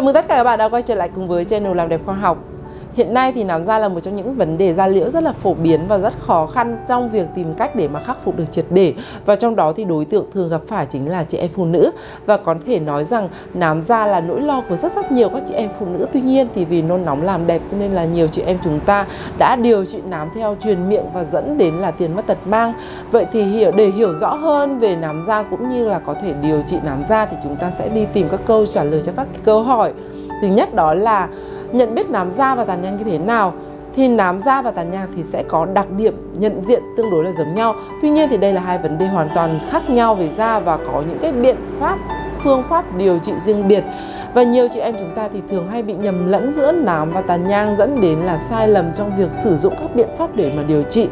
mừng tất cả các bạn đã quay trở lại cùng với channel Làm Đẹp Khoa Học. Hiện nay thì nám da là một trong những vấn đề da liễu rất là phổ biến và rất khó khăn trong việc tìm cách để mà khắc phục được triệt để. Và trong đó thì đối tượng thường gặp phải chính là chị em phụ nữ. Và có thể nói rằng nám da là nỗi lo của rất nhiều các chị em phụ nữ. Tuy nhiên thì vì nôn nóng làm đẹp cho nên là nhiều chị em chúng ta đã điều trị nám theo truyền miệng và dẫn đến là tiền mất tật mang. Vậy thì để hiểu rõ hơn về nám da cũng như là có thể điều trị nám da thì chúng ta sẽ đi tìm các câu trả lời cho các câu hỏi. Thứ nhất đó là nhận biết nám da và tàn nhang như thế nào. Thì nám da và tàn nhang thì sẽ có đặc điểm nhận diện tương đối là giống nhau. Tuy nhiên thì đây là hai vấn đề hoàn toàn khác nhau về da và có những cái biện pháp, phương pháp điều trị riêng biệt. Và nhiều chị em chúng ta thì thường hay bị nhầm lẫn giữa nám và tàn nhang, dẫn đến là sai lầm trong việc sử dụng các biện pháp để mà điều trị.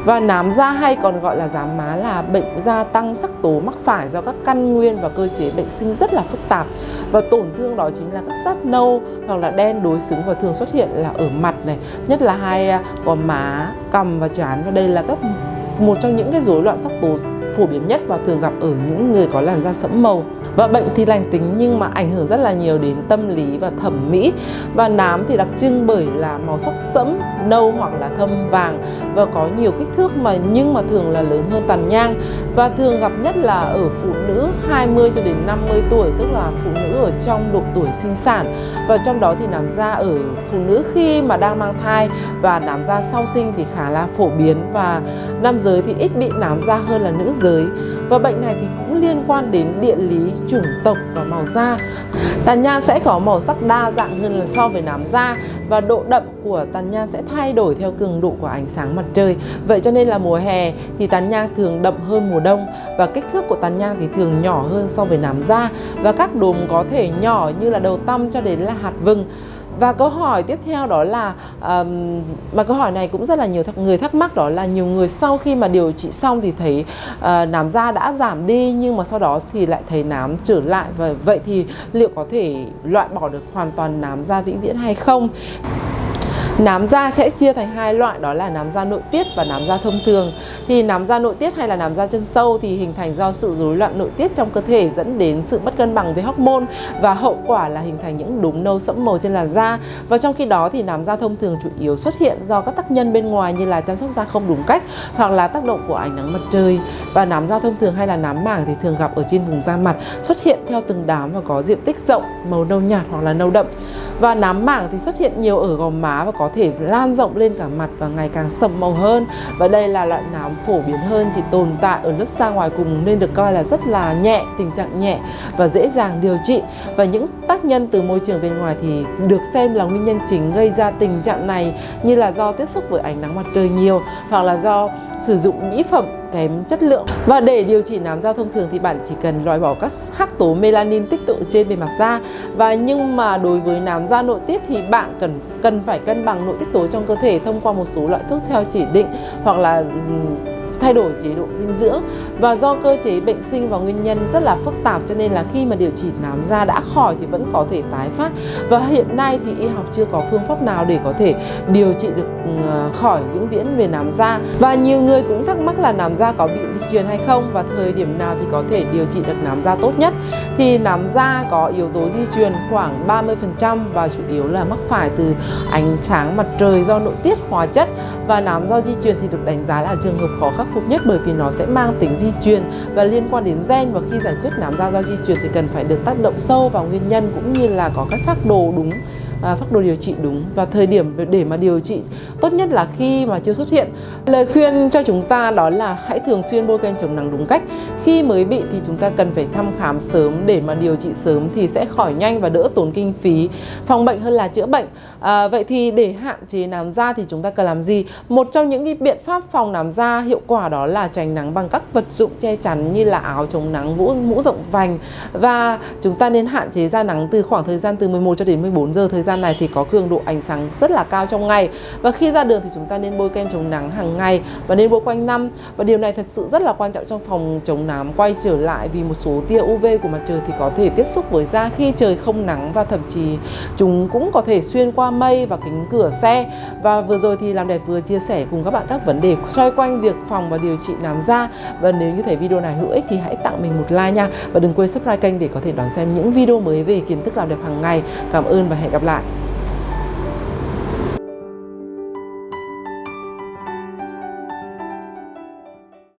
Và nám da hay còn gọi là rám má là bệnh da tăng sắc tố mắc phải do các căn nguyên và cơ chế bệnh sinh rất là phức tạp. Và tổn thương đó chính là các sát nâu hoặc là đen đối xứng và thường xuất hiện là ở mặt này, nhất là hai gò má, cằm và trán. Và đây là một trong những cái rối loạn sắc tố phổ biến nhất và thường gặp ở những người có làn da sẫm màu. Và bệnh thì lành tính nhưng mà ảnh hưởng rất là nhiều đến tâm lý và thẩm mỹ. Và nám thì đặc trưng bởi là màu sắc sẫm, nâu hoặc là thâm vàng và có nhiều kích thước nhưng mà thường là lớn hơn tàn nhang. Và thường gặp nhất là ở phụ nữ 20 cho đến 50 tuổi, tức là phụ nữ ở trong độ tuổi sinh sản. Và trong đó thì nám da ở phụ nữ khi mà đang mang thai và nám da sau sinh thì khá là phổ biến, và nam giới thì ít bị nám da hơn là nữ giới. Và bệnh này thì cũng liên quan đến địa lý, chủng tộc và màu da. Tàn nhang sẽ có màu sắc đa dạng hơn là so với nám da, và độ đậm của tàn nhang sẽ thay đổi theo cường độ của ánh sáng mặt trời. Vậy cho nên là mùa hè thì tàn nhang thường đậm hơn mùa đông, và kích thước của tàn nhang thì thường nhỏ hơn so với nám da, và các đốm có thể nhỏ như là đầu tăm cho đến là hạt vừng. Và câu hỏi tiếp theo đó là mà câu hỏi này cũng rất là nhiều người thắc mắc, đó là nhiều người sau khi mà điều trị xong thì thấy nám da đã giảm đi nhưng mà sau đó thì lại thấy nám trở lại. Và vậy thì liệu có thể loại bỏ được hoàn toàn nám da vĩnh viễn hay không? Nám da sẽ chia thành hai loại, đó là nám da nội tiết và nám da thông thường. Thì nám da nội tiết hay là nám da chân sâu thì hình thành do sự rối loạn nội tiết trong cơ thể, dẫn đến sự mất cân bằng với hormone, và hậu quả là hình thành những đốm nâu sẫm màu trên làn da. Và trong khi đó thì nám da thông thường chủ yếu xuất hiện do các tác nhân bên ngoài như là chăm sóc da không đúng cách hoặc là tác động của ánh nắng mặt trời. Và nám da thông thường hay là nám mảng thì thường gặp ở trên vùng da mặt, xuất hiện theo từng đám và có diện tích rộng, màu nâu nhạt hoặc là nâu đậm. Và nám mảng thì xuất hiện nhiều ở gò má và có thể lan rộng lên cả mặt và ngày càng sậm màu hơn. Và đây là loại nám phổ biến hơn, chỉ tồn tại ở lớp da ngoài cùng nên được coi là rất là nhẹ, tình trạng nhẹ và dễ dàng điều trị. Và những tác nhân từ môi trường bên ngoài thì được xem là nguyên nhân chính gây ra tình trạng này, như là do tiếp xúc với ánh nắng mặt trời nhiều hoặc là do sử dụng mỹ phẩm kém chất lượng. Và để điều trị nám da thông thường thì bạn chỉ cần loại bỏ các hắc tố melanin tích tụ trên bề mặt da. Nhưng mà đối với nám da nội tiết thì bạn cần phải cân bằng nội tiết tố trong cơ thể thông qua một số loại thuốc theo chỉ định hoặc là thay đổi chế độ dinh dưỡng. Và do cơ chế bệnh sinh và nguyên nhân rất là phức tạp cho nên là khi mà điều trị nám da đã khỏi thì vẫn có thể tái phát. Và hiện nay thì y học chưa có phương pháp nào để có thể điều trị được khỏi vĩnh viễn về nám da. Và nhiều người cũng thắc mắc là nám da có bị di truyền hay không, và thời điểm nào thì có thể điều trị được nám da tốt nhất. Thì nám da có yếu tố di truyền khoảng 30% và chủ yếu là mắc phải từ ánh sáng mặt trời do nội tiết hóa chất. Và nám do di truyền thì được đánh giá là trường hợp khó khắc phục nhất, bởi vì nó sẽ mang tính di truyền và liên quan đến gen, và khi giải quyết nám da do di truyền thì cần phải được tác động sâu vào nguyên nhân cũng như là có các phác đồ đúng, phác đồ điều trị đúng. Và thời điểm để mà điều trị tốt nhất là khi mà chưa xuất hiện. Lời khuyên cho chúng ta đó là hãy thường xuyên bôi kem chống nắng đúng cách. Khi mới bị thì chúng ta cần phải thăm khám sớm để mà điều trị sớm thì sẽ khỏi nhanh và đỡ tốn kinh phí, phòng bệnh hơn là chữa bệnh. Vậy thì để hạn chế nám da thì chúng ta cần làm gì? Một trong những cái biện pháp phòng nám da hiệu quả đó là tránh nắng bằng các vật dụng che chắn như là áo chống nắng, mũ rộng vành. Và chúng ta nên hạn chế ra nắng từ khoảng thời gian từ 11 cho đến 14 giờ thời gian này thì có cường độ ánh sáng rất là cao trong ngày. Và khi ra đường thì chúng ta nên bôi kem chống nắng hàng ngày và nên bôi quanh năm. Và điều này thật sự rất là quan trọng trong phòng chống nám quay trở lại, vì một số tia UV của mặt trời thì có thể tiếp xúc với da khi trời không nắng, và thậm chí chúng cũng có thể xuyên qua mây và kính cửa xe. Và vừa rồi thì Làm Đẹp vừa chia sẻ cùng các bạn các vấn đề xoay quanh việc phòng và điều trị nám da. Và nếu như thấy video này hữu ích thì hãy tặng mình một like nha. Và đừng quên subscribe kênh để có thể đón xem những video mới về kiến thức làm đẹp hàng ngày. Cảm ơn và hẹn gặp lại.